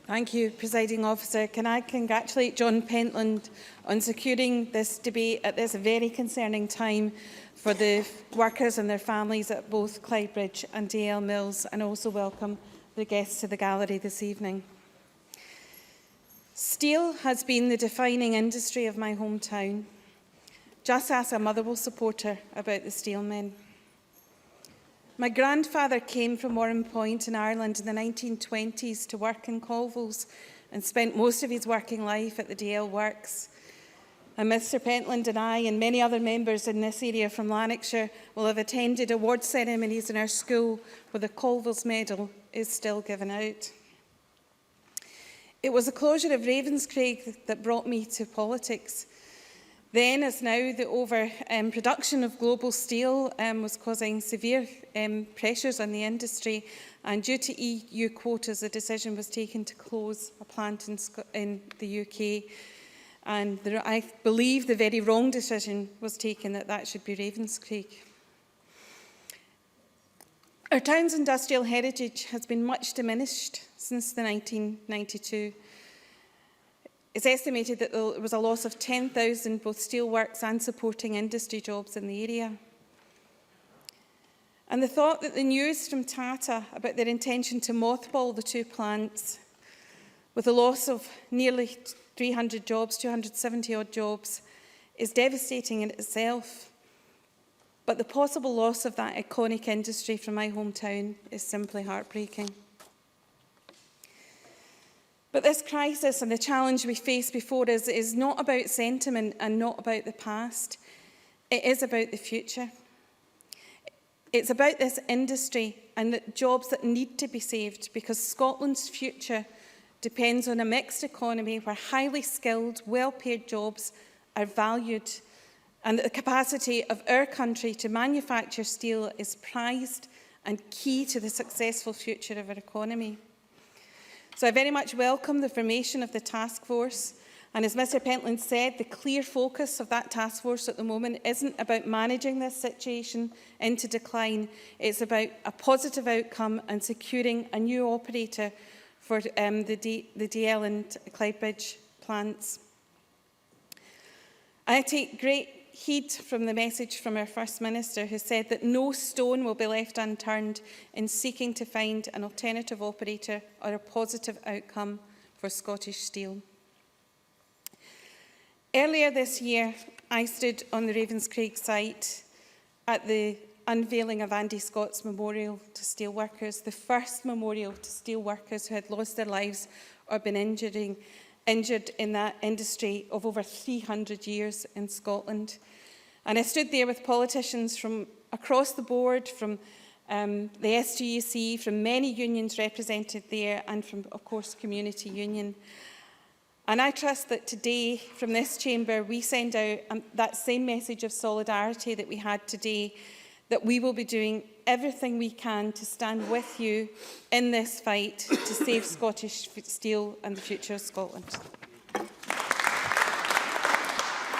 Thank you, Presiding Officer. Can I congratulate John Pentland on securing this debate at this very concerning time for the workers and their families at both Clydebridge and DL Mills, and also welcome the guests to the gallery this evening. Steel has been the defining industry of my hometown. Just ask a Motherwell supporter about the steel men. My grandfather came from Warren Point in Ireland in the 1920s to work in Colvilles and spent most of his working life at the DL Works. And Mr Pentland and I and many other members in this area from Lanarkshire will have attended award ceremonies in our school where the Colvilles Medal is still given out. It was the closure of Ravenscraig that brought me to politics. Then, as now, the overproduction of global steel was causing severe pressures on the industry, and due to EU quotas, a decision was taken to close a plant in the UK. And I believe the very wrong decision was taken that should be Ravenscraig. Our town's industrial heritage has been much diminished since the 1992. It's estimated that there was a loss of 10,000 both steelworks and supporting industry jobs in the area. And the thought that the news from Tata about their intention to mothball the two plants, with a loss of nearly 300 jobs, 270 odd jobs, is devastating in itself. But the possible loss of that iconic industry from my hometown is simply heartbreaking. But this crisis and the challenge we face before us is not about sentiment and not about the past. It is about the future. It's about this industry and the jobs that need to be saved, because Scotland's future depends on a mixed economy where highly skilled, well-paid jobs are valued, and that the capacity of our country to manufacture steel is prized and key to the successful future of our economy. So I very much welcome the formation of the task force, and as Mr Pentland said, the clear focus of that task force at the moment isn't about managing this situation into decline. It's about a positive outcome and securing a new operator for the DL and Clydebridge plants. I take great heed from the message from our First Minister, who said that no stone will be left unturned in seeking to find an alternative operator or a positive outcome for Scottish Steel. Earlier this year, I stood on the Ravenscraig site at the unveiling of Andy Scott's Memorial to Steelworkers, the first memorial to steelworkers who had lost their lives or been injured in that industry of over 300 years in Scotland. And I stood there with politicians from across the board, from the SGEC, from many unions represented there, and from, of course, Community Union. And I trust that today, from this chamber, we send out that same message of solidarity that we had today, that we will be doing everything we can to stand with you in this fight to save Scottish steel and the future of Scotland.